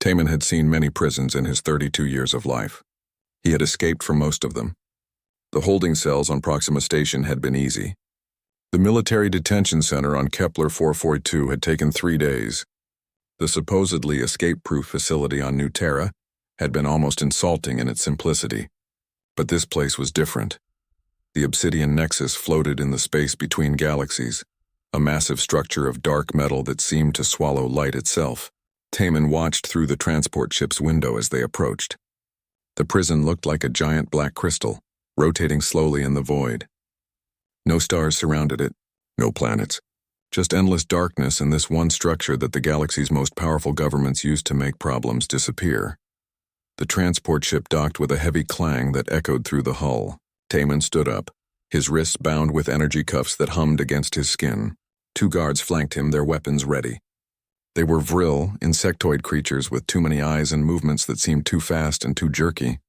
Taman had seen many prisons in his 32 years of life. He had escaped from most of them. The holding cells on Proxima Station had been easy. The military detention center on Kepler 442 had taken 3 days. The supposedly escape-proof facility on New Terra had been almost insulting in its simplicity. But this place was different. The Obsidian Nexus floated in the space between galaxies, a massive structure of dark metal that seemed to swallow light itself. Taman watched through the transport ship's window as they approached. The prison looked like a giant black crystal, rotating slowly in the void. No stars surrounded it, no planets, just endless darkness in this one structure that the galaxy's most powerful governments used to make problems disappear. The transport ship docked with a heavy clang that echoed through the hull. Taman stood up, his wrists bound with energy cuffs that hummed against his skin. 2 guards flanked him, their weapons ready. They were vril, insectoid creatures with too many eyes and movements that seemed too fast and too jerky.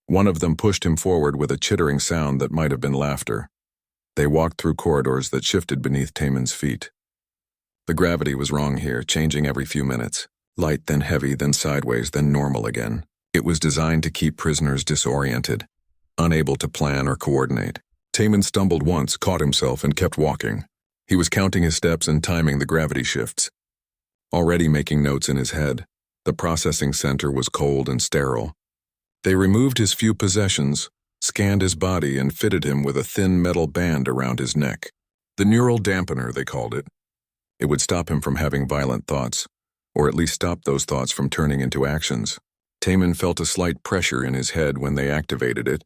One of them pushed him forward with a chittering sound that might have been laughter. They walked through corridors that shifted beneath Taman's feet. The gravity was wrong here, changing every few minutes. Light, then heavy, then sideways, then normal again. It was designed to keep prisoners disoriented, unable to plan or coordinate. Taman stumbled once, caught himself, and kept walking. He was counting his steps and timing the gravity shifts. Already making notes in his head, the processing center was cold and sterile. They removed his few possessions, scanned his body, and fitted him with a thin metal band around his neck. The neural dampener, they called it. It would stop him from having violent thoughts, or at least stop those thoughts from turning into actions. Taman felt a slight pressure in his head when they activated it,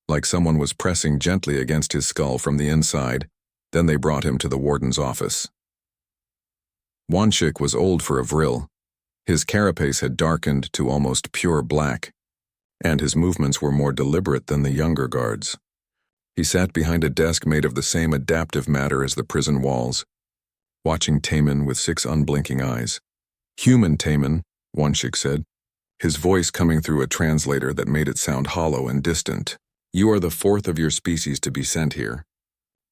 like someone was pressing gently against his skull from the inside. Then they brought him to the warden's office. Wanshik was old for a vril. His carapace had darkened to almost pure black, and his movements were more deliberate than the younger guards. He sat behind a desk made of the same adaptive matter as the prison walls, watching Taman with 6 unblinking eyes. "Human Taman," Wanshik said, his voice coming through a translator that made it sound hollow and distant. "You are the 4th of your species to be sent here.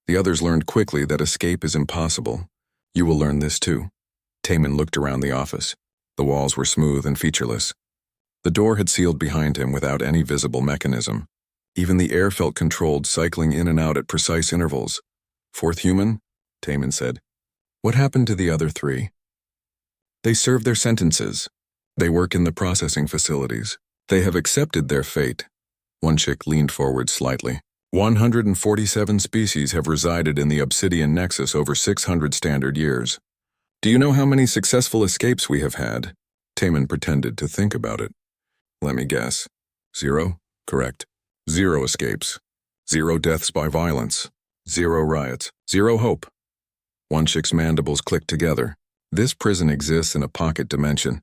The others learned quickly that escape is impossible. You will learn this too." Taman looked around the office. The walls were smooth and featureless. The door had sealed behind him without any visible mechanism. Even the air felt controlled, cycling in and out at precise intervals. "4th human?" Taman said. "What happened to the other 3? "They serve their sentences. They work in the processing facilities. They have accepted their fate." Wanshik leaned forward slightly. 147 species have resided in the Obsidian Nexus over 600 standard years. "Do you know how many successful escapes we have had?" Taman pretended to think about it. "Let me guess. 0? Correct. 0 escapes. 0 deaths by violence. 0 riots. 0 hope." Wanshik's mandibles clicked together. "This prison exists in a pocket dimension.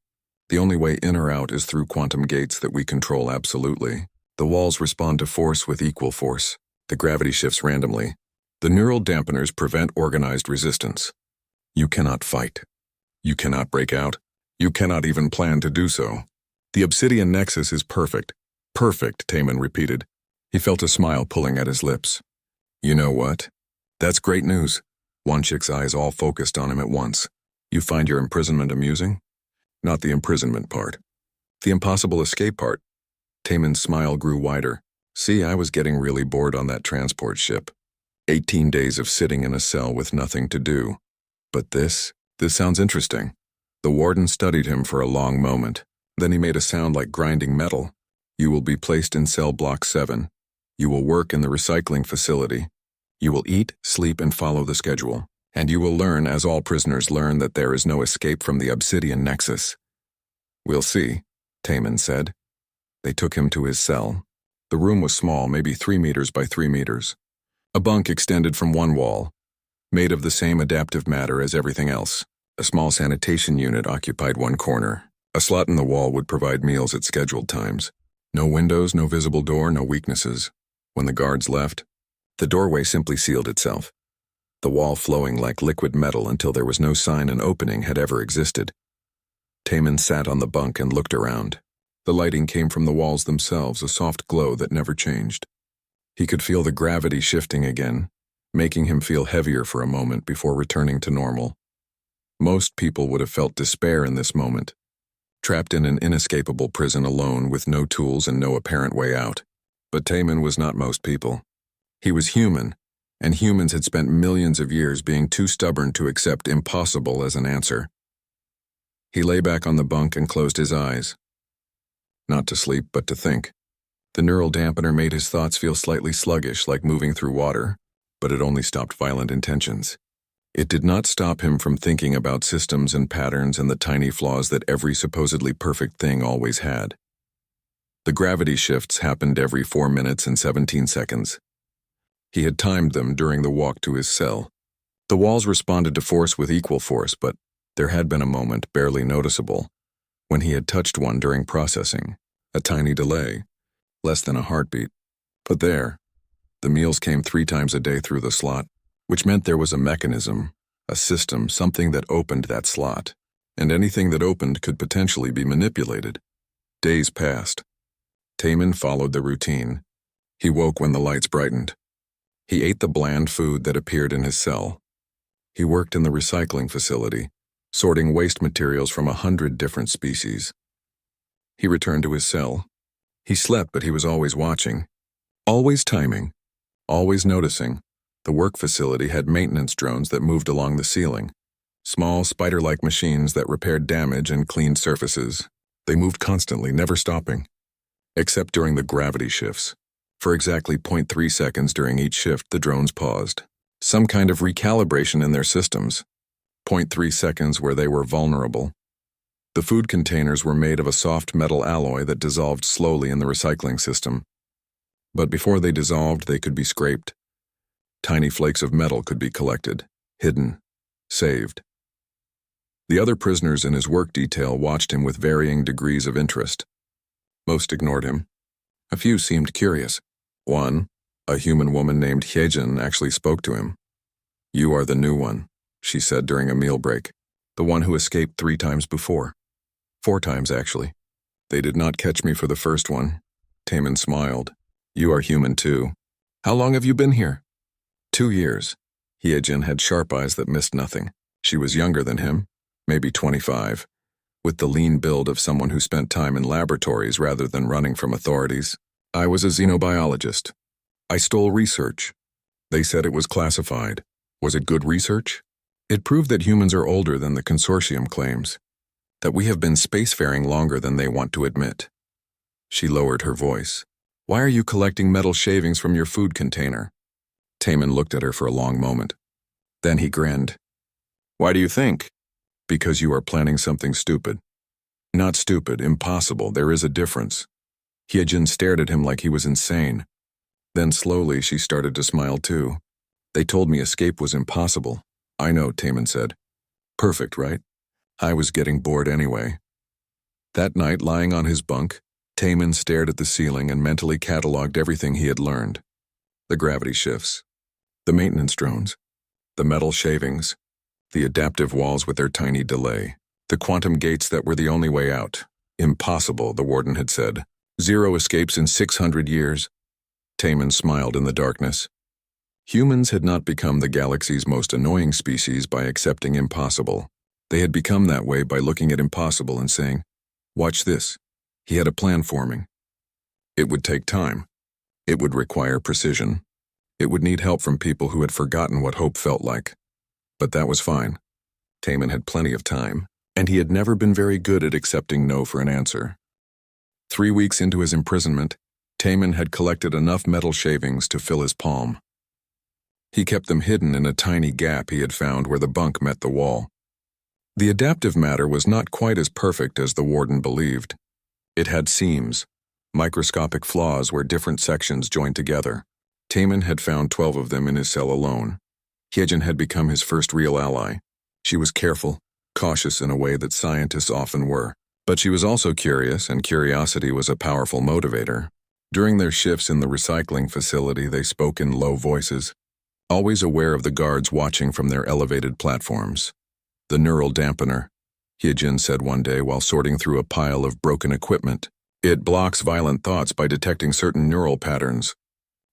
The only way in or out is through quantum gates that we control absolutely. The walls respond to force with equal force. The gravity shifts randomly. The neural dampeners prevent organized resistance. You cannot fight. You cannot break out. You cannot even plan to do so. The Obsidian Nexus is perfect." "Perfect," Taman repeated. He felt a smile pulling at his lips. "You know what? That's great news." Wanshik's eyes all focused on him at once. "You find your imprisonment amusing?" "Not the imprisonment part. The impossible escape part." Taman's smile grew wider. "See, I was getting really bored on that transport ship. 18 days of sitting in a cell with nothing to do. But this sounds interesting." The warden studied him for a long moment. Then he made a sound like grinding metal. "You will be placed in cell block 7. You will work in the recycling facility. You will eat, sleep, and follow the schedule. And you will learn, as all prisoners learn, that there is no escape from the Obsidian Nexus." "We'll see," Taman said. They took him to his cell. The room was small, maybe 3 meters by 3 meters. A bunk extended from one wall, made of the same adaptive matter as everything else. A small sanitation unit occupied one corner. A slot in the wall would provide meals at scheduled times. No windows, no visible door, no weaknesses. When the guards left, the doorway simply sealed itself, the wall flowing like liquid metal until there was no sign an opening had ever existed. Taman sat on the bunk and looked around. The lighting came from the walls themselves, a soft glow that never changed. He could feel the gravity shifting again, making him feel heavier for a moment before returning to normal. Most people would have felt despair in this moment, trapped in an inescapable prison alone with no tools and no apparent way out. But Taman was not most people. He was human, and humans had spent millions of years being too stubborn to accept impossible as an answer. He lay back on the bunk and closed his eyes. Not to sleep, but to think. The neural dampener made his thoughts feel slightly sluggish, like moving through water, but it only stopped violent intentions. It did not stop him from thinking about systems and patterns and the tiny flaws that every supposedly perfect thing always had. The gravity shifts happened every 4 minutes and 17 seconds. He had timed them during the walk to his cell. The walls responded to force with equal force, but there had been a moment, barely noticeable, when he had touched one during processing, a tiny delay, less than a heartbeat. But there, the meals came 3 times a day through the slot, which meant there was a mechanism, a system, something that opened that slot, and anything that opened could potentially be manipulated. Days passed. Taman followed the routine. He woke when the lights brightened. He ate the bland food that appeared in his cell. He worked in the recycling facility, sorting waste materials from 100 different species. He returned to his cell. He slept, but he was always watching, always timing, always noticing. The work facility had maintenance drones that moved along the ceiling, small spider-like machines that repaired damage and cleaned surfaces. They moved constantly, never stopping, except during the gravity shifts. For exactly 0.3 seconds during each shift, the drones paused. Some kind of recalibration in their systems. 0.3 seconds where they were vulnerable. The food containers were made of a soft metal alloy that dissolved slowly in the recycling system. But before they dissolved, they could be scraped. Tiny flakes of metal could be collected, hidden, saved. The other prisoners in his work detail watched him with varying degrees of interest. Most ignored him. A few seemed curious. One, a human woman named Hyejin, actually spoke to him. "You are the new one," she said during a meal break. "The one who escaped 3 times before. 4 times, actually. They did not catch me for the first one." Taman smiled. "You are human too. How long have you been here?" 2 years. Hyejin had sharp eyes that missed nothing. She was younger than him, maybe 25, with the lean build of someone who spent time in laboratories rather than running from authorities. "I was a xenobiologist. I stole research. They said it was classified. Was it good research? It proved that humans are older than the consortium claims, that we have been spacefaring longer than they want to admit." She lowered her voice. "Why are you collecting metal shavings from your food container?" Taman looked at her for a long moment. Then he grinned. "Why do you think?" "Because you are planning something stupid." "Not stupid, impossible. There is a difference." Hyejin stared at him like he was insane. Then slowly she started to smile too. "They told me escape was impossible." "I know," Taman said. "Perfect, right? I was getting bored anyway." That night, lying on his bunk, Taman stared at the ceiling and mentally cataloged everything he had learned. The gravity shifts, the maintenance drones, the metal shavings, the adaptive walls with their tiny delay, the quantum gates that were the only way out. Impossible, the warden had said. 0 escapes in 600 years. Taman smiled in the darkness. Humans had not become the galaxy's most annoying species by accepting impossible. They had become that way by looking at impossible and saying, "Watch this." He had a plan forming. It would take time. It would require precision. It would need help from people who had forgotten what hope felt like. But that was fine. Taman had plenty of time, and he had never been very good at accepting no for an answer. 3 weeks into his imprisonment, Taman had collected enough metal shavings to fill his palm. He kept them hidden in a tiny gap he had found where the bunk met the wall. The adaptive matter was not quite as perfect as the warden believed. It had seams, microscopic flaws where different sections joined together. Taman had found 12 of them in his cell alone. Hyejin had become his first real ally. She was careful, cautious in a way that scientists often were. But she was also curious, and curiosity was a powerful motivator. During their shifts in the recycling facility, they spoke in low voices, always aware of the guards watching from their elevated platforms. "The neural dampener," Hyejin said one day while sorting through a pile of broken equipment. "It blocks violent thoughts by detecting certain neural patterns."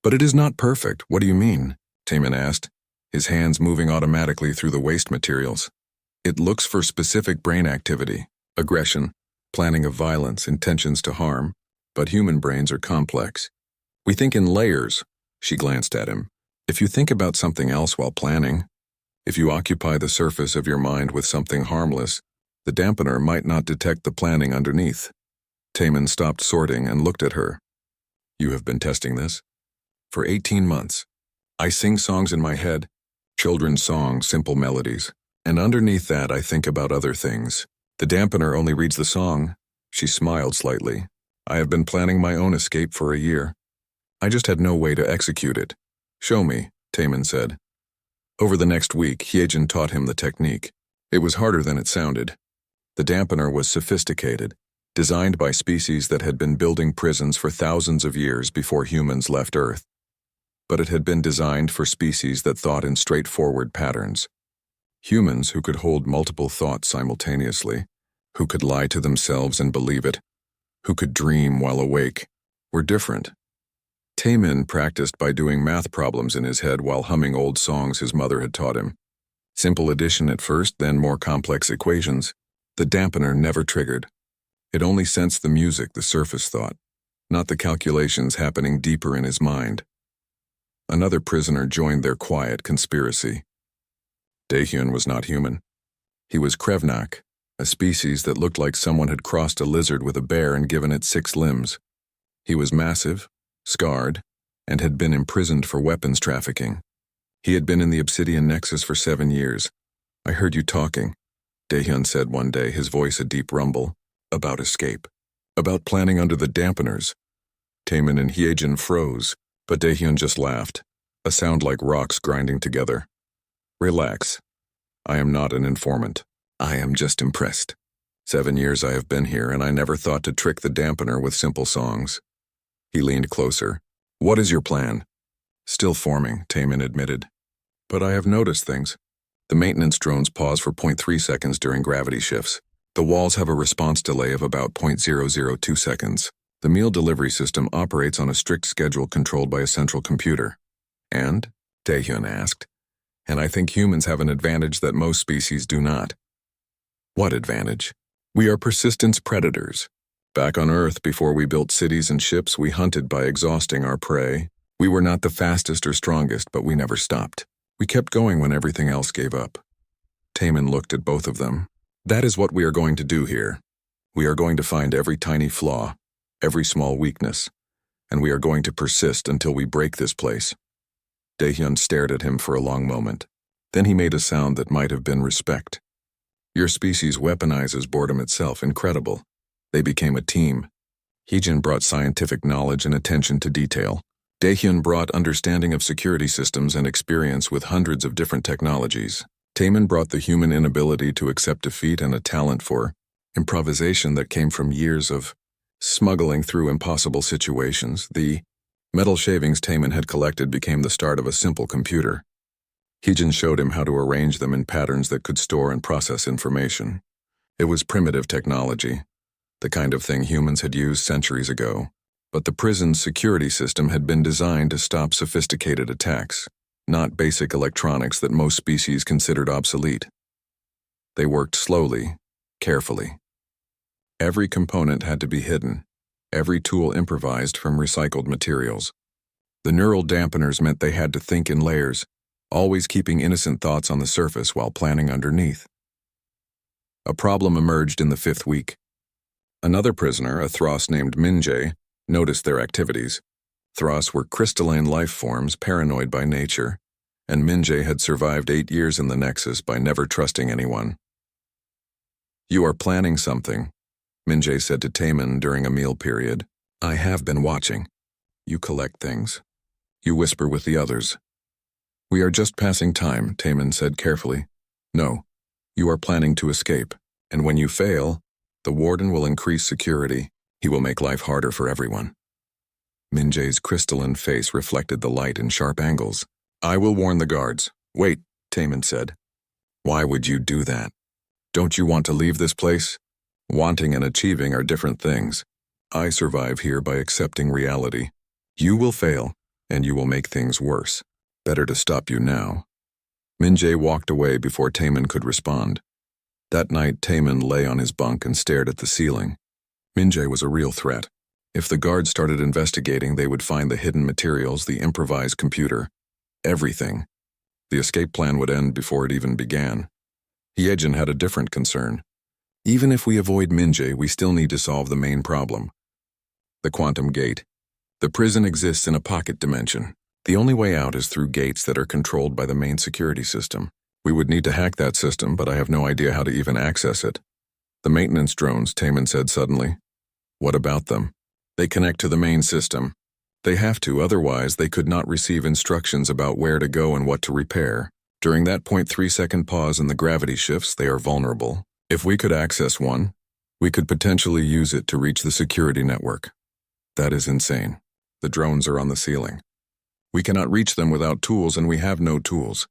"But it is not perfect. What do you mean?" Taman asked, his hands moving automatically through the waste materials. "It looks for specific brain activity, aggression, planning of violence, intentions to harm, but human brains are complex. We think in layers. She glanced at him. If you think about something else while planning, if you occupy the surface of your mind with something harmless, the dampener might not detect the planning underneath. Taman stopped sorting and looked at her. You have been testing this? For 18 months. I sing songs in my head, children's songs, simple melodies, and underneath that I think about other things. The dampener only reads the song. She smiled slightly. I have been planning my own escape for a year. I just had no way to execute it. Show me, Taman said. Over the next week, Hyejin taught him the technique. It was harder than it sounded. The dampener was sophisticated, designed by species that had been building prisons for thousands of years before humans left Earth. But it had been designed for species that thought in straightforward patterns. Humans who could hold multiple thoughts simultaneously, who could lie to themselves and believe it, who could dream while awake, were different. Taman practiced by doing math problems in his head while humming old songs his mother had taught him. Simple addition at first, then more complex equations. The dampener never triggered. It only sensed the music, the surface thought, not the calculations happening deeper in his mind. Another prisoner joined their quiet conspiracy. Daehyun was not human. He was Krevnak, a species that looked like someone had crossed a lizard with a bear and given it 6 limbs. He was massive, scarred, and had been imprisoned for weapons trafficking. He had been in the Obsidian Nexus for 7 years. I heard you talking, Daehyun said one day, his voice a deep rumble, about escape, about planning under the dampeners. Taman and Hyejin froze, but Daehyun just laughed, a sound like rocks grinding together. Relax. I am not an informant. I am just impressed. 7 years I have been here, and I never thought to trick the dampener with simple songs. He leaned closer. What is your plan? Still forming, Taman admitted. But I have noticed things. The maintenance drones pause for 0.3 seconds during gravity shifts. The walls have a response delay of about 0.002 seconds. The meal delivery system operates on a strict schedule controlled by a central computer. And? Daehyun asked. And I think humans have an advantage that most species do not. What advantage? We are persistence predators. Back on Earth, before we built cities and ships, we hunted by exhausting our prey. We were not the fastest or strongest, but we never stopped. We kept going when everything else gave up. Taman looked at both of them. That is what we are going to do here. We are going to find every tiny flaw, every small weakness, and we are going to persist until we break this place. Daehyun stared at him for a long moment. Then he made a sound that might have been respect. Your species weaponizes boredom itself. Incredible. They became a team. Hyejin brought scientific knowledge and attention to detail. Daehyun brought understanding of security systems and experience with hundreds of different technologies. Taman brought the human inability to accept defeat and a talent for improvisation that came from years of smuggling through impossible situations. The metal shavings Taman had collected became the start of a simple computer. Hyejin showed him how to arrange them in patterns that could store and process information. It was primitive technology, the kind of thing humans had used centuries ago, but the prison's security system had been designed to stop sophisticated attacks, not basic electronics that most species considered obsolete. They worked slowly, carefully. Every component had to be hidden, every tool improvised from recycled materials. The neural dampeners meant they had to think in layers, always keeping innocent thoughts on the surface while planning underneath. A problem emerged in the 5th week. Another prisoner, a Thros named Minjae, noticed their activities. Thros were crystalline life forms paranoid by nature, and Minjae had survived 8 years in the Nexus by never trusting anyone. You are planning something, Minjae said to Taman during a meal period. I have been watching. You collect things. You whisper with the others. We are just passing time, Taman said carefully. No, you are planning to escape, and when you fail, the warden will increase security. He will make life harder for everyone. Minjae's crystalline face reflected the light in sharp angles. I will warn the guards. Wait, Taman said. Why would you do that? Don't you want to leave this place? Wanting and achieving are different things. I survive here by accepting reality. You will fail, and you will make things worse. Better to stop you now. Minjae walked away before Taman could respond. That night, Taman lay on his bunk and stared at the ceiling. Minjae was a real threat. If the guards started investigating, they would find the hidden materials, the improvised computer, everything. The escape plan would end before it even began. Hyejin had a different concern. Even if we avoid Minjae, we still need to solve the main problem. The quantum gate. The prison exists in a pocket dimension. The only way out is through gates that are controlled by the main security system. We would need to hack that system, but I have no idea how to even access it. The maintenance drones, Taemin said suddenly. What about them? They connect to the main system. They have to, otherwise they could not receive instructions about where to go and what to repair. During that 0.3-second pause in the gravity shifts, they are vulnerable. If we could access one, we could potentially use it to reach the security network. That is insane. The drones are on the ceiling. We cannot reach them without tools, and we have no tools.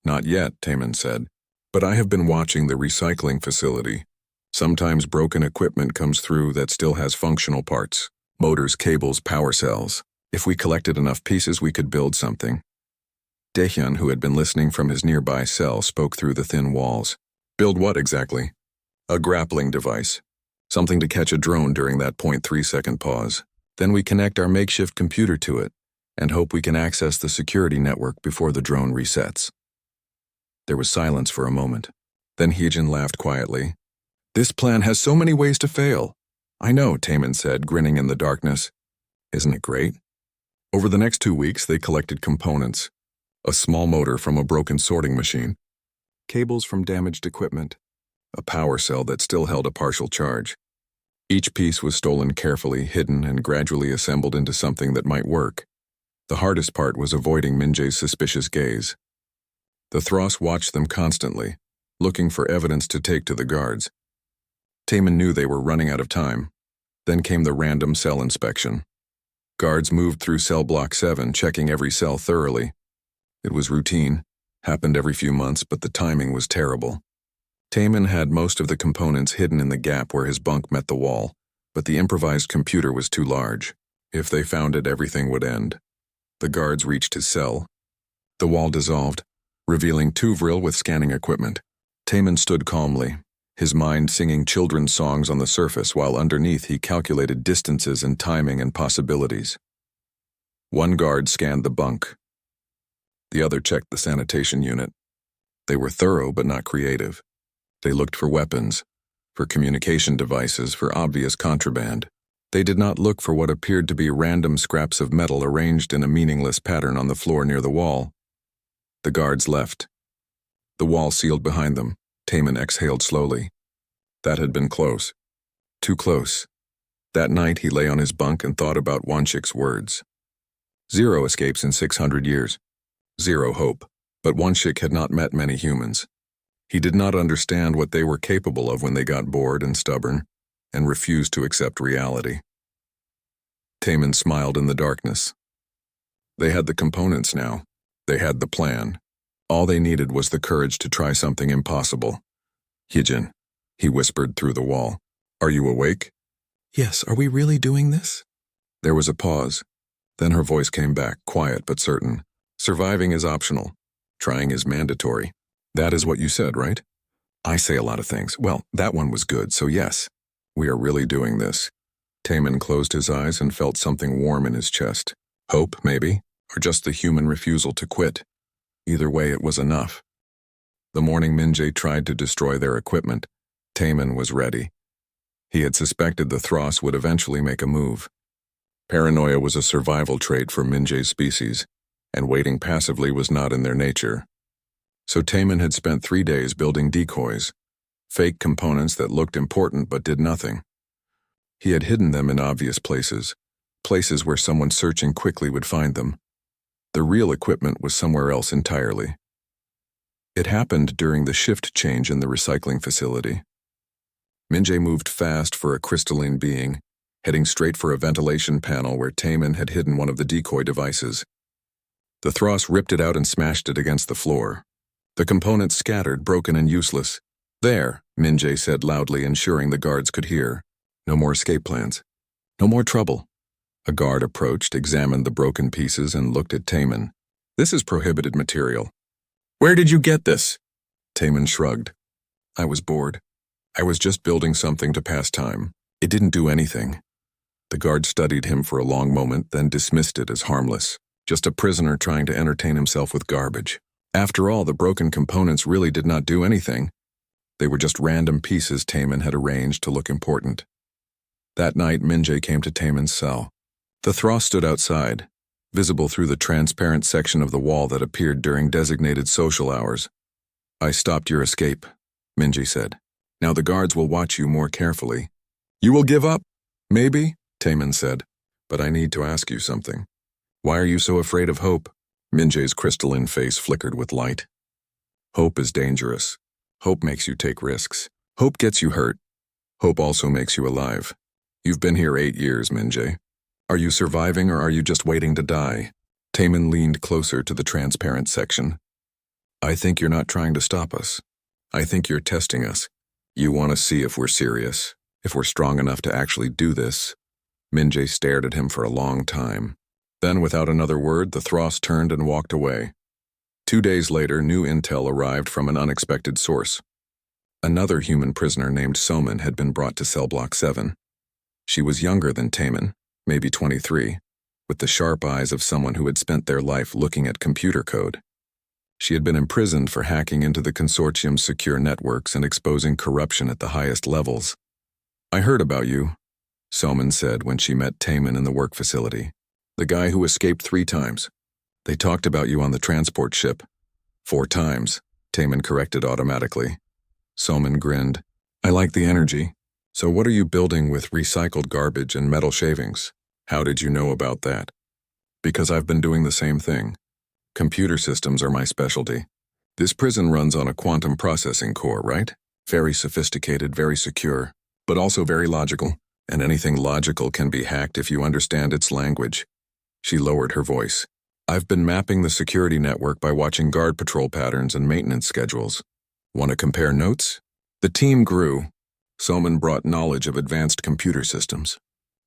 Not yet, Taemin said. But I have been watching the recycling facility. Sometimes broken equipment comes through that still has functional parts. Motors, cables, power cells. If we collected enough pieces, we could build something. Daehyun, who had been listening from his nearby cell, spoke through the thin walls. Build what exactly? A grappling device. Something to catch a drone during that 0.3-second pause. Then we connect our makeshift computer to it and hope we can access the security network before the drone resets. There was silence for a moment. Then Hyejin laughed quietly. This plan has so many ways to fail. I know, Taemin said, grinning in the darkness. Isn't it great? Over the next 2 weeks, they collected components. A small motor from a broken sorting machine. Cables from damaged equipment. A power cell that still held a partial charge. Each piece was stolen carefully, hidden, and gradually assembled into something that might work. The hardest part was avoiding Minjae's suspicious gaze. The Thros watched them constantly, looking for evidence to take to the guards. Taemin knew they were running out of time. Then came the random cell inspection. Guards moved through cell block 7, checking every cell thoroughly. It was routine, happened every few months, but the timing was terrible. Taemin had most of the components hidden in the gap where his bunk met the wall, but the improvised computer was too large. If they found it, everything would end. The guards reached his cell. The wall dissolved, revealing 2 vril with scanning equipment. Taemin stood calmly, his mind singing children's songs on the surface, while underneath he calculated distances and timing and possibilities. One guard scanned the bunk. The other checked the sanitation unit. They were thorough but not creative. They looked for weapons, for communication devices, for obvious contraband. They did not look for what appeared to be random scraps of metal arranged in a meaningless pattern on the floor near the wall. The guards left. The wall sealed behind them. Taemin exhaled slowly. That had been close. Too close. That night he lay on his bunk and thought about Wonshik's words. 0 escapes in 600 years. 0 hope. But Wonshik had not met many humans. He did not understand what they were capable of when they got bored and stubborn, and refused to accept reality. Taemin smiled in the darkness. They had the components now. They had the plan. All they needed was the courage to try something impossible. Hyejin, he whispered through the wall. Are you awake? Yes, are we really doing this? There was a pause. Then her voice came back, quiet but certain. Surviving is optional. Trying is mandatory. That is what you said, right? I say a lot of things. Well, that one was good, so yes. We are really doing this. Taemin closed his eyes and felt something warm in his chest. Hope, maybe, or just the human refusal to quit. Either way, it was enough. The morning Minjae tried to destroy their equipment, Taemin was ready. He had suspected the Thros would eventually make a move. Paranoia was a survival trait for Minjae's species, and waiting passively was not in their nature. So Taemin had spent 3 days building decoys, fake components that looked important but did nothing. He had hidden them in obvious places, places where someone searching quickly would find them. The real equipment was somewhere else entirely. It happened during the shift change in the recycling facility. Minjae moved fast for a crystalline being, heading straight for a ventilation panel where Taemin had hidden one of the decoy devices. The Thros ripped it out and smashed it against the floor. The components scattered, broken and useless. There, Minjae said loudly, ensuring the guards could hear. No more escape plans. No more trouble. A guard approached, examined the broken pieces, and looked at Taemin. This is prohibited material. Where did you get this? Taemin shrugged. I was bored. I was just building something to pass time. It didn't do anything. The guard studied him for a long moment, then dismissed it as harmless. Just a prisoner trying to entertain himself with garbage. After all, the broken components really did not do anything. They were just random pieces Taman had arranged to look important. That night, Minjae came to Taman's cell. The Thross stood outside, visible through the transparent section of the wall that appeared during designated social hours. "I stopped your escape," Minjae said. "Now the guards will watch you more carefully." "You will give up?" "Maybe," Taman said, "but I need to ask you something. Why are you so afraid of hope?" Minjae's crystalline face flickered with light. "Hope is dangerous. Hope makes you take risks. Hope gets you hurt. Hope also makes you alive. You've been here 8 years, Minjae. Are you surviving or are you just waiting to die?" Taman leaned closer to the transparent section. "I think you're not trying to stop us. I think you're testing us. You want to see if we're serious, if we're strong enough to actually do this." Minjae stared at him for a long time. Then, without another word, the Thross turned and walked away. 2 days later, new intel arrived from an unexpected source. Another human prisoner named Soman had been brought to cell block 7. She was younger than Taman, maybe 23, with the sharp eyes of someone who had spent their life looking at computer code. She had been imprisoned for hacking into the consortium's secure networks and exposing corruption at the highest levels. "I heard about you," Soman said when she met Taman in the work facility. "The guy who escaped 3 times. They talked about you on the transport ship." 4 times, Taman corrected automatically. Soman grinned. "I like the energy. So what are you building with recycled garbage and metal shavings? How did you know about that?" "Because I've been doing the same thing. Computer systems are my specialty. This prison runs on a quantum processing core, right? Very sophisticated, very secure, but also very logical. And anything logical can be hacked if you understand its language." She lowered her voice. "I've been mapping the security network by watching guard patrol patterns and maintenance schedules. Want to compare notes?" The team grew. Soman brought knowledge of advanced computer systems.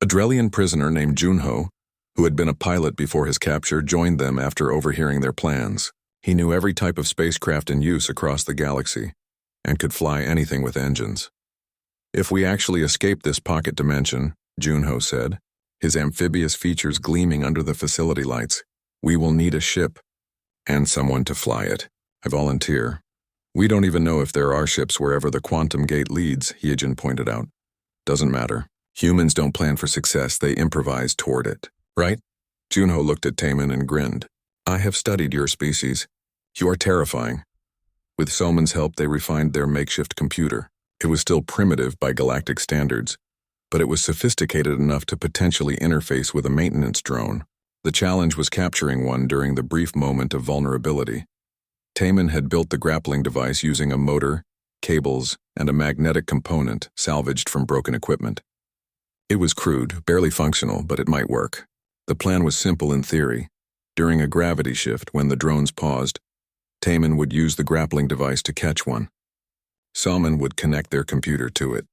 A Drellian prisoner named Junho, who had been a pilot before his capture, joined them after overhearing their plans. He knew every type of spacecraft in use across the galaxy, and could fly anything with engines. "If we actually escape this pocket dimension," Junho said, his amphibious features gleaming under the facility lights, "we will need a ship, and someone to fly it. I volunteer." "We don't even know if there are ships wherever the quantum gate leads," Hyejin pointed out. "Doesn't matter. Humans don't plan for success, they improvise toward it. Right?" Junho looked at Taman and grinned. "I have studied your species. You are terrifying." With Soman's help, they refined their makeshift computer. It was still primitive by galactic standards, but it was sophisticated enough to potentially interface with a maintenance drone. The challenge was capturing one during the brief moment of vulnerability. Taman had built the grappling device using a motor, cables, and a magnetic component salvaged from broken equipment. It was crude, barely functional, but it might work. The plan was simple in theory. During a gravity shift, when the drones paused, Taman would use the grappling device to catch one. Soman would connect their computer to it.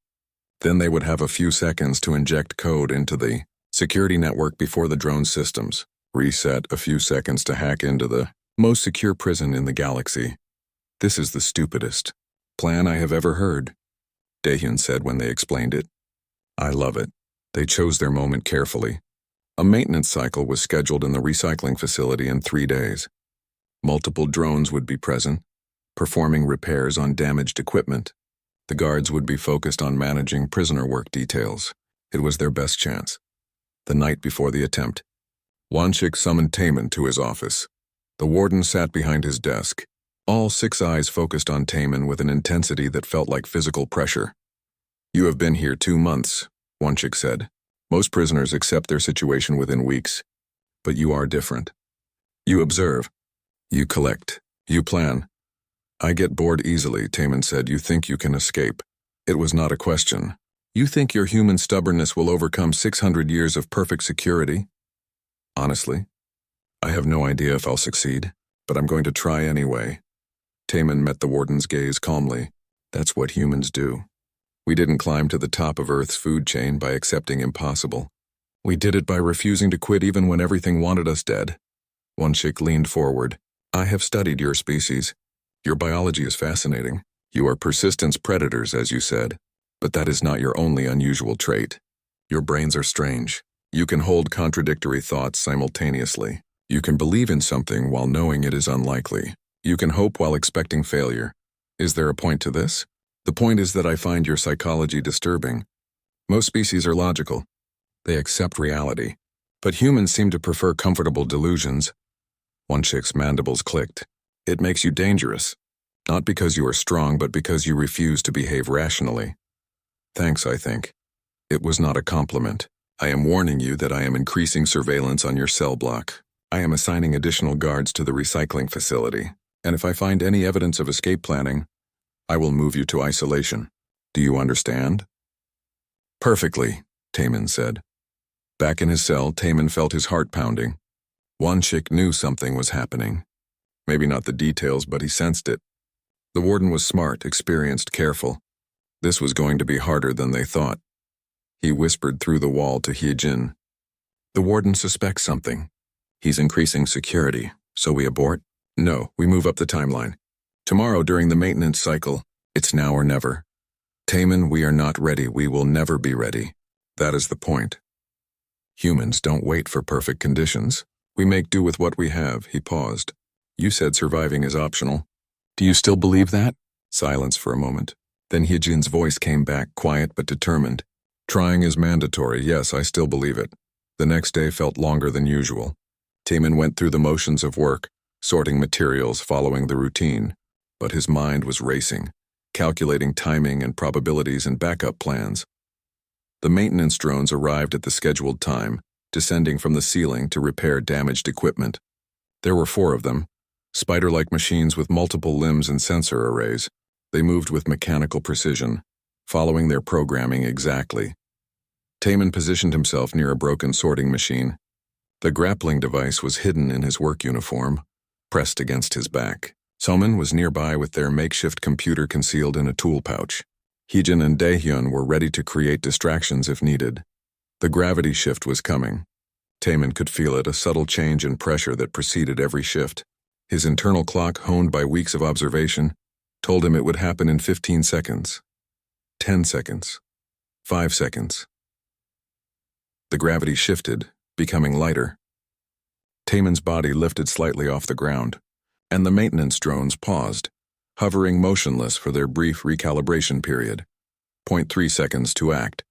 Then they would have a few seconds to inject code into the security network before the drone systems. Reset a few seconds to hack into the most secure prison in the galaxy. "This is the stupidest plan I have ever heard," Dahyun said when they explained it. "I love it." They chose their moment carefully. A maintenance cycle was scheduled in the recycling facility in 3 days. Multiple drones would be present, performing repairs on damaged equipment. The guards would be focused on managing prisoner work details. It was their best chance. The night before the attempt, Wanshik summoned Taman to his office. The warden sat behind his desk. All 6 eyes focused on Taman with an intensity that felt like physical pressure. "You have been here 2 months, Wanshik said. "Most prisoners accept their situation within weeks. But you are different. You observe. You collect. You plan." "I get bored easily," Taman said. "You think you can escape." It was not a question. "You think your human stubbornness will overcome 600 years of perfect security?" "Honestly, I have no idea if I'll succeed, but I'm going to try anyway." Taman met the warden's gaze calmly. "That's what humans do. We didn't climb to the top of Earth's food chain by accepting impossible. We did it by refusing to quit even when everything wanted us dead." Wanshik leaned forward. "I have studied your species. Your biology is fascinating. You are persistence predators, as you said. But that is not your only unusual trait. Your brains are strange. You can hold contradictory thoughts simultaneously. You can believe in something while knowing it is unlikely. You can hope while expecting failure. Is there a point to this? The point is that I find your psychology disturbing. Most species are logical. They accept reality. But humans seem to prefer comfortable delusions. One chick's mandibles clicked. It makes you dangerous. Not because you are strong, but because you refuse to behave rationally. Thanks, I think. It was not a compliment. I am warning you that I am increasing surveillance on your cell block. I am assigning additional guards to the recycling facility. And if I find any evidence of escape planning, I will move you to isolation. Do you understand? Perfectly, Taman said. Back in his cell, Taman felt his heart pounding. One chick knew something was happening. Maybe not the details, but he sensed it. The warden was smart, experienced, careful. This was going to be harder than they thought. He whispered through the wall to Hyejin. The warden suspects something. He's increasing security, so we abort? No, we move up the timeline. Tomorrow during the maintenance cycle, it's now or never. Taman, we are not ready. We will never be ready. That is the point. Humans don't wait for perfect conditions. We make do with what we have. He paused. You said surviving is optional. Do you still believe that? Silence for a moment. Then Hyejin's voice came back, quiet but determined. Trying is mandatory. Yes, I still believe it. The next day felt longer than usual. Taman went through the motions of work, sorting materials, following the routine. But his mind was racing, calculating timing and probabilities and backup plans. The maintenance drones arrived at the scheduled time, descending from the ceiling to repair damaged equipment. There were 4 of them, spider-like machines with multiple limbs and sensor arrays. They moved with mechanical precision, following their programming exactly. Taman positioned himself near a broken sorting machine. The grappling device was hidden in his work uniform, pressed against his back. Soman was nearby with their makeshift computer concealed in a tool pouch. Hyejin and Daehyun were ready to create distractions if needed. The gravity shift was coming. Taman could feel it, a subtle change in pressure that preceded every shift. His internal clock, honed by weeks of observation, told him it would happen in 15 seconds. 10 seconds. 5 seconds. The gravity shifted, becoming lighter. Taman's body lifted slightly off the ground, and the maintenance drones paused, hovering motionless for their brief recalibration period. 0.3 seconds to act.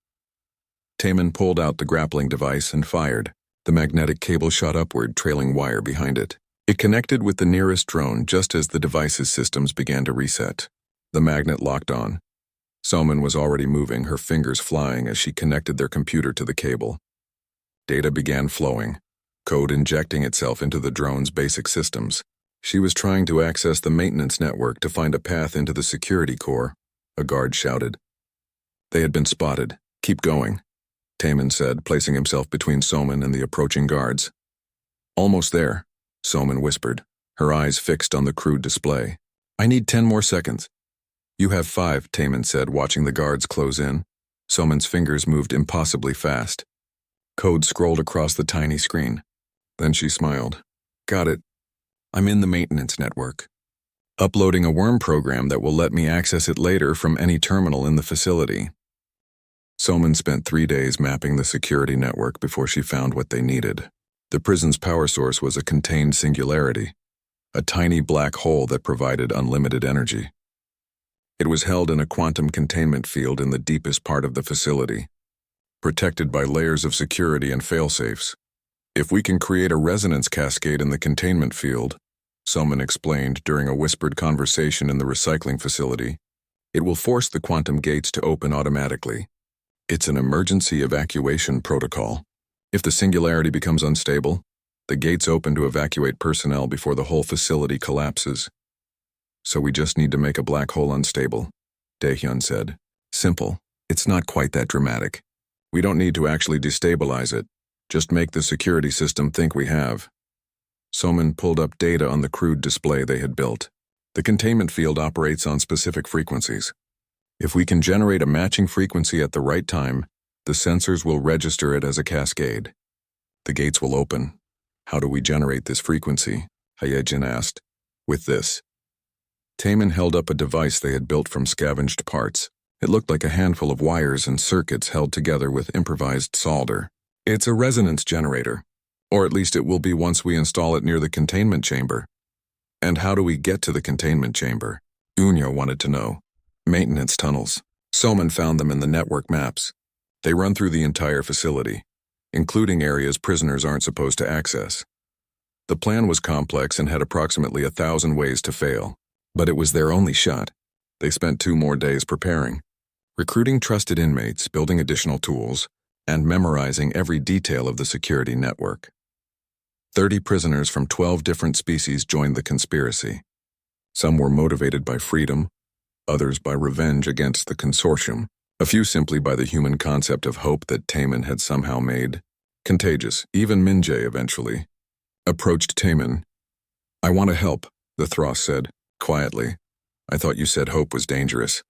Taman pulled out the grappling device and fired. The magnetic cable shot upward, trailing wire behind it. It connected with the nearest drone just as the device's systems began to reset. The magnet locked on. Soman was already moving, her fingers flying as she connected their computer to the cable. Data began flowing, code injecting itself into the drone's basic systems. She was trying to access the maintenance network to find a path into the security core. A guard shouted. They had been spotted. Keep going, Taman said, placing himself between Soman and the approaching guards. Almost there, Soman whispered, her eyes fixed on the crude display. I need 10 more seconds. You have 5, Taman said, watching the guards close in. Soman's fingers moved impossibly fast. Code scrolled across the tiny screen. Then she smiled. Got it. I'm in the maintenance network. Uploading a worm program that will let me access it later from any terminal in the facility. Soman spent 3 days mapping the security network before she found what they needed. The prison's power source was a contained singularity, a tiny black hole that provided unlimited energy. It was held in a quantum containment field in the deepest part of the facility, protected by layers of security and failsafes. If we can create a resonance cascade in the containment field, Soman explained during a whispered conversation in the recycling facility, it will force the quantum gates to open automatically. It's an emergency evacuation protocol. If the singularity becomes unstable, the gates open to evacuate personnel before the whole facility collapses. So we just need to make a black hole unstable, Daehyun said. Simple. It's not quite that dramatic. We don't need to actually destabilize it. Just make the security system think we have. Soman pulled up data on the crude display they had built. The containment field operates on specific frequencies. If we can generate a matching frequency at the right time, the sensors will register it as a cascade. The gates will open. How do we generate this frequency? Hyejin asked. With this. Taman held up a device they had built from scavenged parts. It looked like a handful of wires and circuits held together with improvised solder. It's a resonance generator, or at least it will be once we install it near the containment chamber. And how do we get to the containment chamber? Unyo wanted to know. Maintenance tunnels. Soman found them in the network maps. They run through the entire facility, including areas prisoners aren't supposed to access. The plan was complex and had approximately 1,000 ways to fail, but it was their only shot. They spent 2 more days preparing, recruiting trusted inmates, building additional tools, and memorizing every detail of the security network. 30 prisoners from 12 different species joined the conspiracy. Some were motivated by freedom, others by revenge against the consortium, a few simply by the human concept of hope that Taman had somehow made contagious. Even Minjae eventually approached Taman. "I want to help," the Thross said, quietly. "I thought you said hope was dangerous."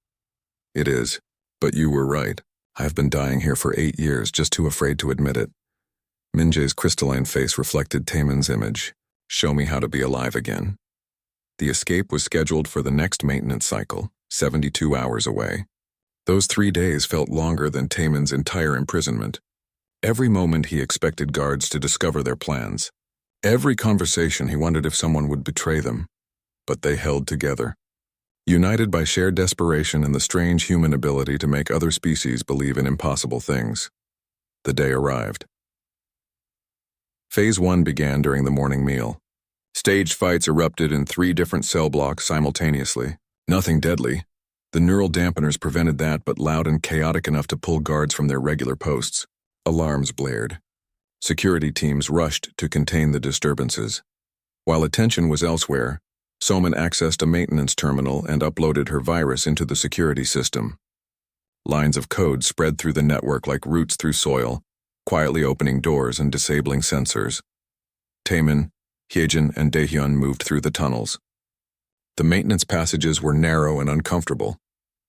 "It is, but you were right. I have been dying here for 8 years, just too afraid to admit it." Minjae's crystalline face reflected Taman's image. "Show me how to be alive again." The escape was scheduled for the next maintenance cycle, 72 hours away. Those 3 days felt longer than Taman's entire imprisonment. Every moment he expected guards to discover their plans. Every conversation he wondered if someone would betray them. But they held together, united by shared desperation and the strange human ability to make other species believe in impossible things. The day arrived. Phase 1 began during the morning meal. Staged fights erupted in 3 different cell blocks simultaneously. Nothing deadly. The neural dampeners prevented that, but loud and chaotic enough to pull guards from their regular posts. Alarms blared. Security teams rushed to contain the disturbances. While attention was elsewhere, Soman accessed a maintenance terminal and uploaded her virus into the security system. Lines of code spread through the network like roots through soil, quietly opening doors and disabling sensors. Taman, Hyejin, and Daehyun moved through the tunnels. The maintenance passages were narrow and uncomfortable,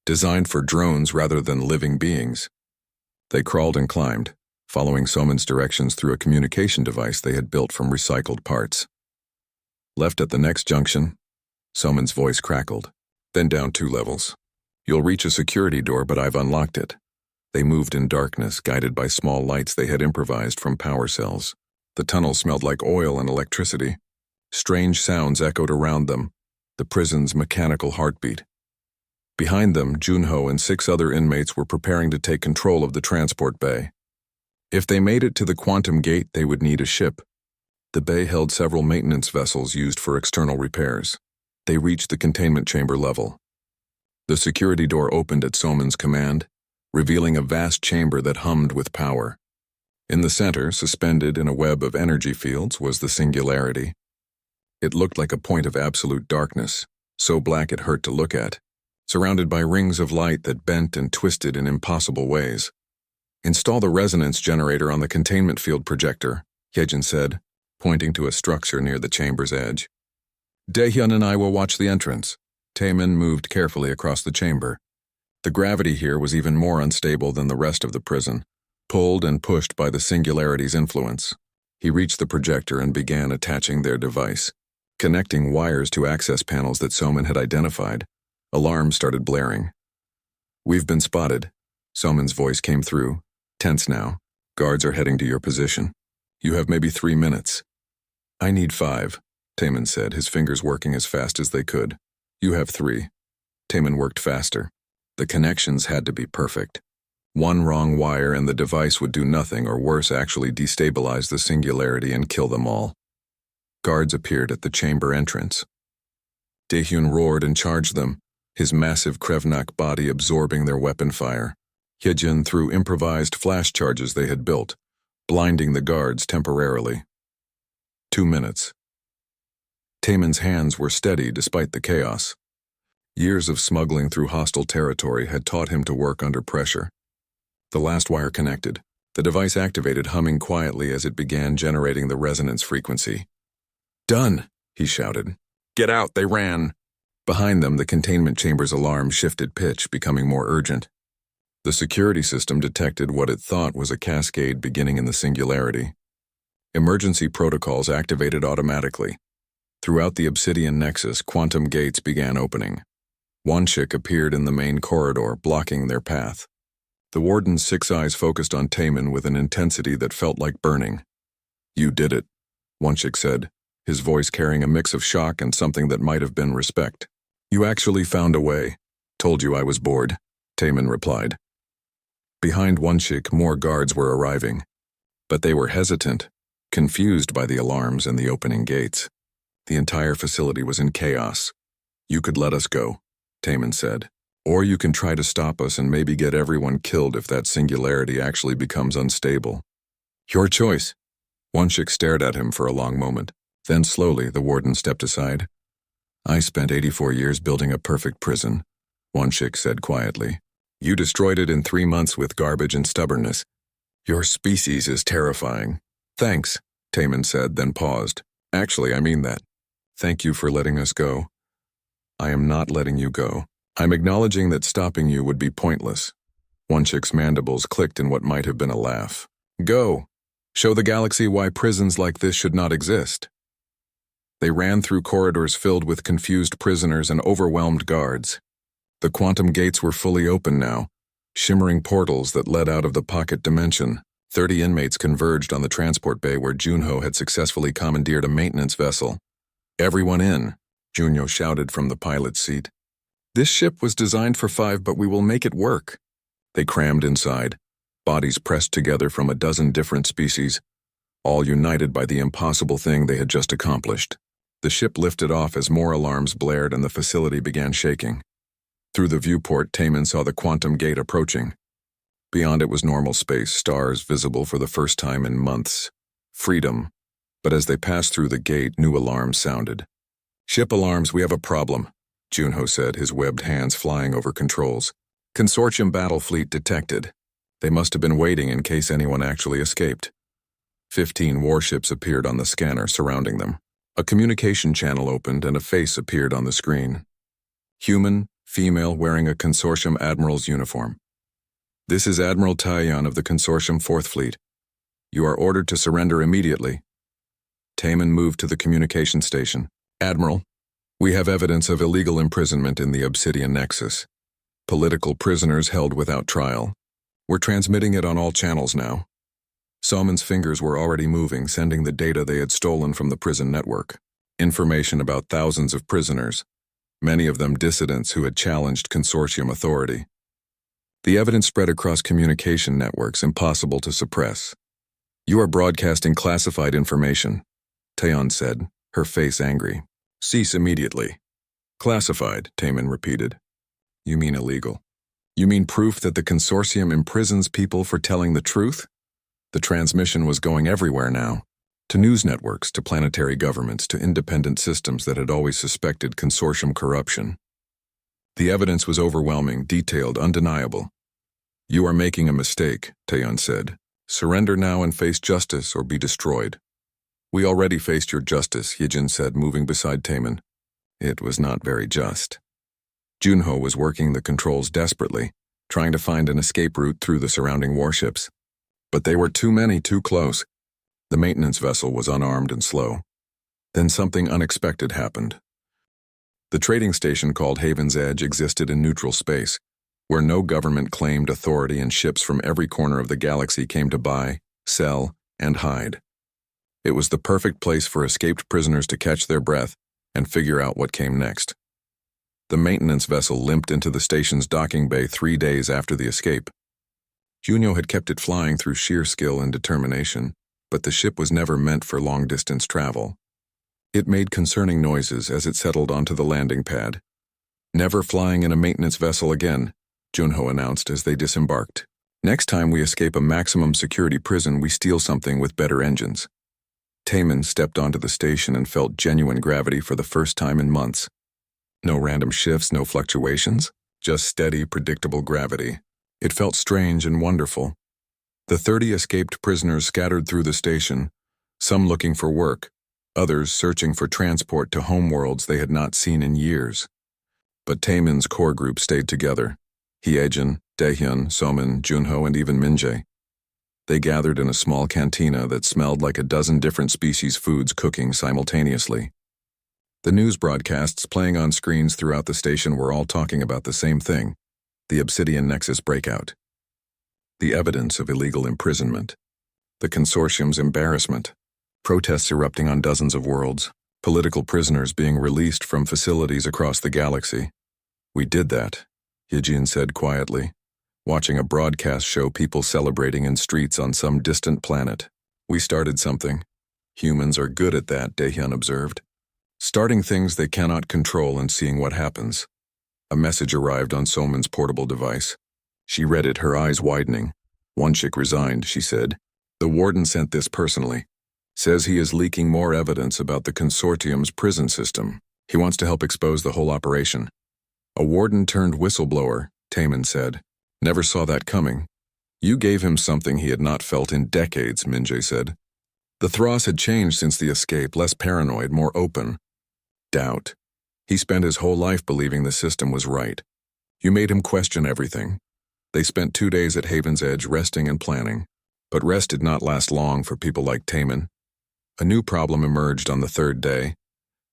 designed for drones rather than living beings. They crawled and climbed, following Soman's directions through a communication device they had built from recycled parts. Left at the next junction, Soman's voice crackled. "Then down 2 levels. You'll reach a security door, but I've unlocked it." They moved in darkness, guided by small lights they had improvised from power cells. The tunnel smelled like oil and electricity. Strange sounds echoed around them, the prison's mechanical heartbeat. Behind them, Junho and 6 other inmates were preparing to take control of the transport bay. If they made it to the quantum gate, they would need a ship. The bay held several maintenance vessels used for external repairs. They reached the containment chamber level. The security door opened at Soman's command, revealing a vast chamber that hummed with power. In the center, suspended in a web of energy fields, was the singularity. It looked like a point of absolute darkness, so black it hurt to look at, surrounded by rings of light that bent and twisted in impossible ways. "Install the resonance generator on the containment field projector," Hyejin said, pointing to a structure near the chamber's edge. "Daehyun and I will watch the entrance." Taman moved carefully across the chamber. The gravity here was even more unstable than the rest of the prison, pulled and pushed by the singularity's influence. He reached the projector and began attaching their device, connecting wires to access panels that Soman had identified. Alarms started blaring. "We've been spotted." Soman's voice came through, tense now. "Guards are heading to your position. You have maybe 3 minutes." "I need 5, Taman said, his fingers working as fast as they could. "You have 3. Taman worked faster. The connections had to be perfect. One wrong wire and the device would do nothing, or worse, actually destabilize the singularity and kill them all. Guards appeared at the chamber entrance. Daehyun roared and charged them, his massive Krevnak body absorbing their weapon fire. Hyejin threw improvised flash charges they had built, blinding the guards temporarily. 2 minutes. Taman's hands were steady despite the chaos. Years of smuggling through hostile territory had taught him to work under pressure. The last wire connected. The device activated, humming quietly as it began generating the resonance frequency. "Done!" he shouted. "Get out!" They ran. Behind them, the containment chamber's alarm shifted pitch, becoming more urgent. The security system detected what it thought was a cascade beginning in the singularity. Emergency protocols activated automatically. Throughout the Obsidian Nexus, quantum gates began opening. Wanshik appeared in the main corridor, blocking their path. The warden's 6 eyes focused on Taman with an intensity that felt like burning. "You did it," Wanshik said, his voice carrying a mix of shock and something that might have been respect. "You actually found a way. Told you I was bored," Taman replied. Behind Wanshik, more guards were arriving. But they were hesitant, confused by the alarms and the opening gates. The entire facility was in chaos. "You could let us go," Taman said. "Or you can try to stop us and maybe get everyone killed if that singularity actually becomes unstable. Your choice." Wanshik stared at him for a long moment. Then slowly, the warden stepped aside. "I spent 84 years building a perfect prison," Wanshik said quietly. "You destroyed it in 3 months with garbage and stubbornness. Your species is terrifying." "Thanks," Taman said, then paused. "Actually, I mean that. Thank you for letting us go." "I am not letting you go. I'm acknowledging that stopping you would be pointless." Wanshik's mandibles clicked in what might have been a laugh. "Go. Show the galaxy why prisons like this should not exist." They ran through corridors filled with confused prisoners and overwhelmed guards. The quantum gates were fully open now, shimmering portals that led out of the pocket dimension. 30 inmates converged on the transport bay where Junho had successfully commandeered a maintenance vessel. "Everyone in," Junho shouted from the pilot's seat. "This ship was designed for 5, but we will make it work." They crammed inside, bodies pressed together from a dozen different species, all united by the impossible thing they had just accomplished. The ship lifted off as more alarms blared and the facility began shaking. Through the viewport, Taman saw the quantum gate approaching. Beyond it was normal space, stars visible for the first time in months. Freedom. But as they passed through the gate, new alarms sounded. "Ship alarms, we have a problem," Junho said, his webbed hands flying over controls. "Consortium battle fleet detected. They must have been waiting in case anyone actually escaped." 15 warships appeared on the scanner surrounding them. A communication channel opened and a face appeared on the screen. Human, female, wearing a Consortium Admiral's uniform. "This is Admiral Taiyan of the Consortium 4th Fleet. You are ordered to surrender immediately." Taman moved to the communication station. "Admiral, we have evidence of illegal imprisonment in the Obsidian Nexus. Political prisoners held without trial. We're transmitting it on all channels now." Salmon's fingers were already moving, sending the data they had stolen from the prison network. Information about thousands of prisoners, many of them dissidents who had challenged Consortium authority. The evidence spread across communication networks, impossible to suppress. "You are broadcasting classified information," Taeyeon said, her face angry. "Cease immediately." "Classified," Taemin repeated. "You mean illegal? You mean proof that the Consortium imprisons people for telling the truth?" The transmission was going everywhere now. To news networks, to planetary governments, to independent systems that had always suspected Consortium corruption. The evidence was overwhelming, detailed, undeniable. "You are making a mistake," Taeyeon said. "Surrender now and face justice or be destroyed." "We already faced your justice," Yejin said, moving beside Taemin. "It was not very just." Junho was working the controls desperately, trying to find an escape route through the surrounding warships. But they were too many, too close. The maintenance vessel was unarmed and slow. Then something unexpected happened. The trading station called Haven's Edge existed in neutral space, where no government claimed authority and ships from every corner of the galaxy came to buy, sell, and hide. It was the perfect place for escaped prisoners to catch their breath and figure out what came next. The maintenance vessel limped into the station's docking bay 3 days after the escape. Junho had kept it flying through sheer skill and determination, but the ship was never meant for long-distance travel. It made concerning noises as it settled onto the landing pad. "Never flying in a maintenance vessel again," Junho announced as they disembarked. "Next time we escape a maximum security prison, we steal something with better engines." Taemin stepped onto the station and felt genuine gravity for the first time in months. No random shifts, no fluctuations, just steady, predictable gravity. It felt strange and wonderful. The 30 escaped prisoners scattered through the station, some looking for work, others searching for transport to homeworlds they had not seen in years. But Taemin's core group stayed together. Hyejin, Daehyun, Somin, Junho, and even Minjae. They gathered in a small cantina that smelled like a dozen different species foods cooking simultaneously. The news broadcasts playing on screens throughout the station were all talking about the same thing: the Obsidian Nexus breakout. The evidence of illegal imprisonment. The consortium's embarrassment. Protests erupting on dozens of worlds. Political prisoners being released from facilities across the galaxy. "We did that," Yejin said quietly, watching a broadcast show people celebrating in streets on some distant planet. "We started something. Humans are good at that," Daehyun observed. "Starting things they cannot control and seeing what happens." A message arrived on Soman's portable device. She read it, her eyes widening. "One chick resigned," she said. "The warden sent this personally. Says he is leaking more evidence about the consortium's prison system. He wants to help expose the whole operation." "A warden turned whistleblower," Taemin said. "Never saw that coming." "You gave him something he had not felt in decades," Minjae said. The Thras had changed since the escape, less paranoid, more open. Doubt. He spent his whole life believing the system was right. You made him question everything. They spent 2 days at Haven's Edge resting and planning. But rest did not last long for people like Taemin. A new problem emerged on the 3rd day.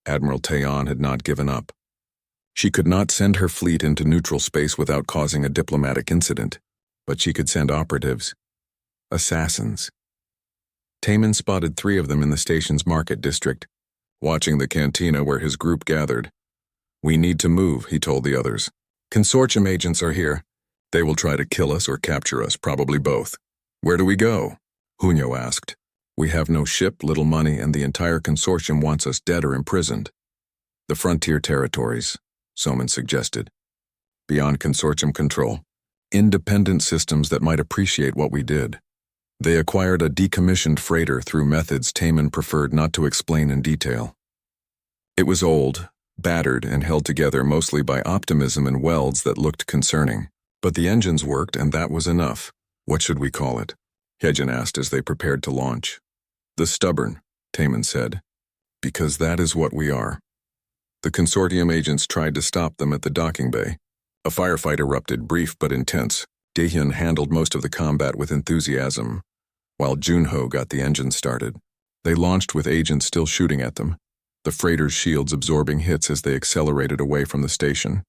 Admiral Taeon had not given up. She could not send her fleet into neutral space without causing a diplomatic incident, but she could send operatives. Assassins. Taemin spotted 3 of them in the station's market district, watching the cantina where his group gathered. "We need to move," he told the others. "Consortium agents are here. They will try to kill us or capture us, probably both." "Where do we go?" Hunyo asked. "We have no ship, little money, and the entire consortium wants us dead or imprisoned." "The frontier territories," Soman suggested. "Beyond consortium control. Independent systems that might appreciate what we did." They acquired a decommissioned freighter through methods Taemin preferred not to explain in detail. It was old, battered, and held together mostly by optimism and welds that looked concerning. But the engines worked, and that was enough. "What should we call it?" Hyejin asked as they prepared to launch. "The Stubborn," Taemin said. "Because that is what we are." The consortium agents tried to stop them at the docking bay. A firefight erupted, brief but intense. Daehyun handled most of the combat with enthusiasm, while Junho got the engine started. They launched with agents still shooting at them, the freighter's shields absorbing hits as they accelerated away from the station.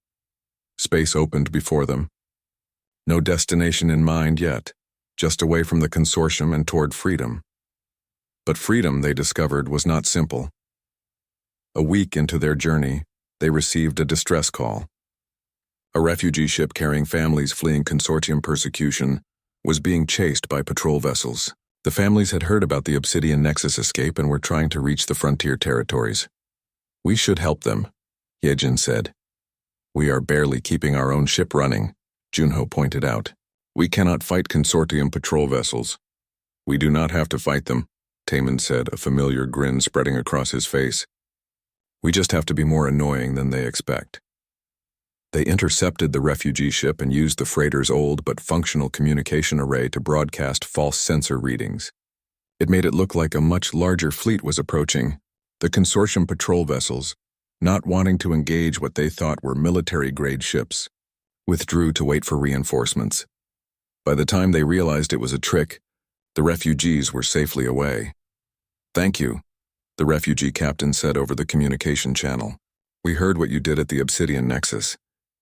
Space opened before them. No destination in mind yet, just away from the consortium and toward freedom. But freedom, they discovered, was not simple. A week into their journey, they received a distress call. A refugee ship carrying families fleeing consortium persecution was being chased by patrol vessels. The families had heard about the Obsidian Nexus escape and were trying to reach the frontier territories. "We should help them," Hyejin said. "We are barely keeping our own ship running," Junho pointed out. "We cannot fight consortium patrol vessels." "We do not have to fight them," Taemin said, a familiar grin spreading across his face. "We just have to be more annoying than they expect." They intercepted the refugee ship and used the freighter's old but functional communication array to broadcast false sensor readings. It made it look like a much larger fleet was approaching. The consortium patrol vessels, not wanting to engage what they thought were military-grade ships, withdrew to wait for reinforcements. By the time they realized it was a trick, the refugees were safely away. "Thank you," the refugee captain said over the communication channel. "We heard what you did at the Obsidian Nexus.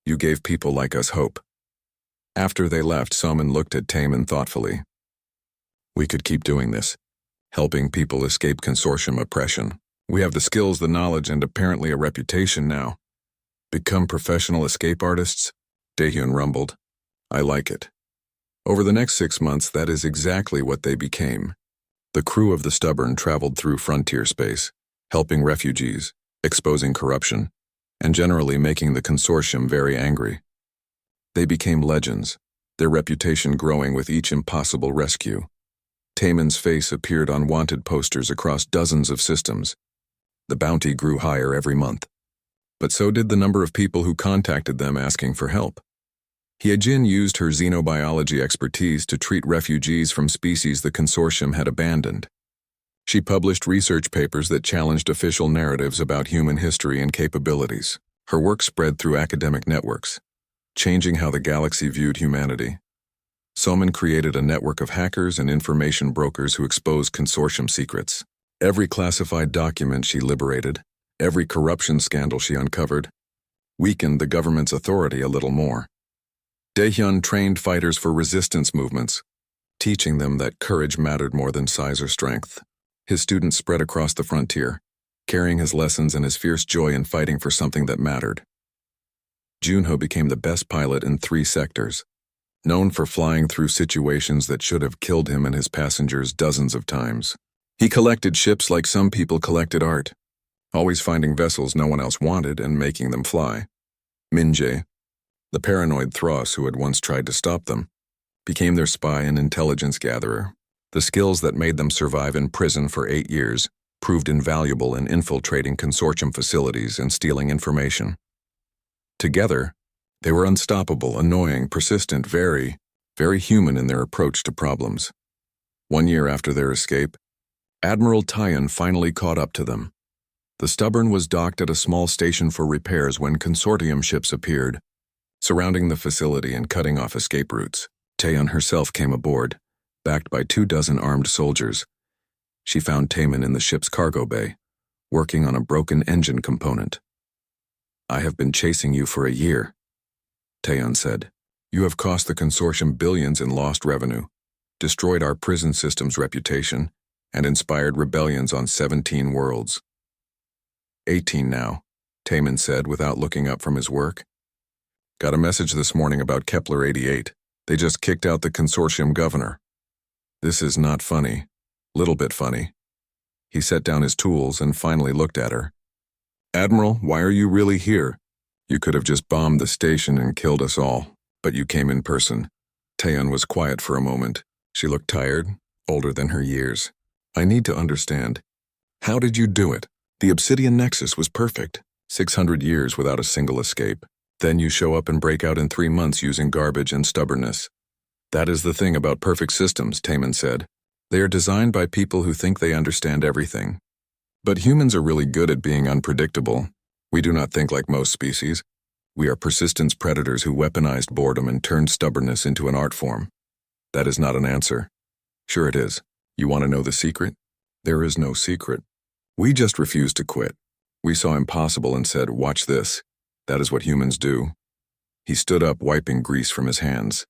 You gave people like us hope." After they left, Soman looked at Taemin thoughtfully. "We could keep doing this, helping people escape consortium oppression. We have the skills, the knowledge, and apparently a reputation now. Become professional escape artists?" Daehyun rumbled. "I like it." Over the next 6 months, that is exactly what they became. The crew of the Stubborn traveled through frontier space, helping refugees, exposing corruption, and generally making the consortium very angry. They became legends, their reputation growing with each impossible rescue. Taemin's face appeared on wanted posters across dozens of systems. The bounty grew higher every month. But so did the number of people who contacted them asking for help. Hyejin used her xenobiology expertise to treat refugees from species the consortium had abandoned. She published research papers that challenged official narratives about human history and capabilities. Her work spread through academic networks, changing how the galaxy viewed humanity. Soman created a network of hackers and information brokers who exposed consortium secrets. Every classified document she liberated, Every corruption scandal she uncovered weakened the government's authority a little more. Daehyun trained fighters for resistance movements, teaching them that courage mattered more than size or strength. His students spread across the frontier, carrying his lessons and his fierce joy in fighting for something that mattered. Junho became the best pilot in 3 sectors, known for flying through situations that should have killed him and his passengers dozens of times. He collected ships like some people collected art, always finding vessels no one else wanted and making them fly. Minjae, the paranoid Thros who had once tried to stop them, became their spy and intelligence gatherer. The skills that made them survive in prison for 8 years proved invaluable in infiltrating consortium facilities and stealing information. Together, they were unstoppable, annoying, persistent, very human in their approach to problems. 1 year after their escape, Admiral Taeyeon finally caught up to them. The Stubborn was docked at a small station for repairs when consortium ships appeared, surrounding the facility and cutting off escape routes. Taeyeon herself came aboard, backed by 24 armed soldiers. She found Taemin in the ship's cargo bay, working on a broken engine component. "I have been chasing you for a year," Taeyeon said. "You have cost the consortium billions in lost revenue, destroyed our prison system's reputation, and inspired rebellions on 17 worlds." 18 now, Taemin said without looking up from his work. "Got a message this morning about Kepler 88. They just kicked out the consortium governor. This is not funny. Little bit funny." He set down his tools and finally looked at her. "Admiral, why are you really here? You could have just bombed the station and killed us all, but you came in person." Taeyeon was quiet for a moment. She looked tired, older than her years. "I need to understand. How did you do it? The Obsidian Nexus was perfect. 600 years without a single escape. Then you show up and break out in 3 months using garbage and stubbornness." "That is the thing about perfect systems," Taemin said. "They are designed by people who think they understand everything. But humans are really good at being unpredictable. We do not think like most species. We are persistence predators who weaponized boredom and turned stubbornness into an art form." "That is not an answer." "Sure it is. You want to know the secret?" "There is no secret. We just refused to quit. We saw impossible and said, 'Watch this.' That is what humans do." He stood up, wiping grease from his hands.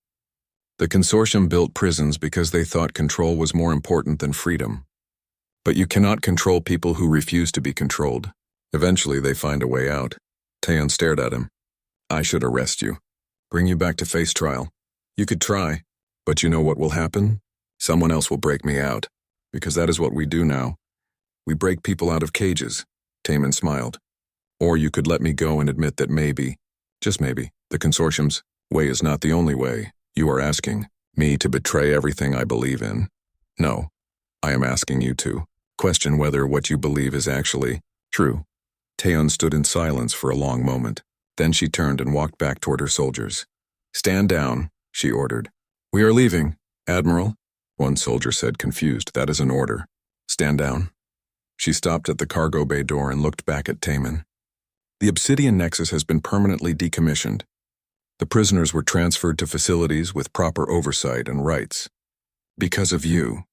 "The consortium built prisons because they thought control was more important than freedom. But you cannot control people who refuse to be controlled. Eventually they find a way out." Taeyeon stared at him. "I should arrest you. Bring you back to face trial. You could try, but you know what will happen? Someone else will break me out, because that is what we do now. We break people out of cages." Taemin smiled. "Or you could let me go and admit that maybe, just maybe, the consortium's way is not the only way. You are asking me to betray everything I believe in. No, I am asking you to question whether what you believe is actually true." Taeyeon stood in silence for a long moment. Then she turned and walked back toward her soldiers. "Stand down," she ordered. "We are leaving, Admiral," one soldier said, confused. "That is an order. Stand down." She stopped at the cargo bay door and looked back at Taemin. "The Obsidian Nexus has been permanently decommissioned. The prisoners were transferred to facilities with proper oversight and rights. Because of you."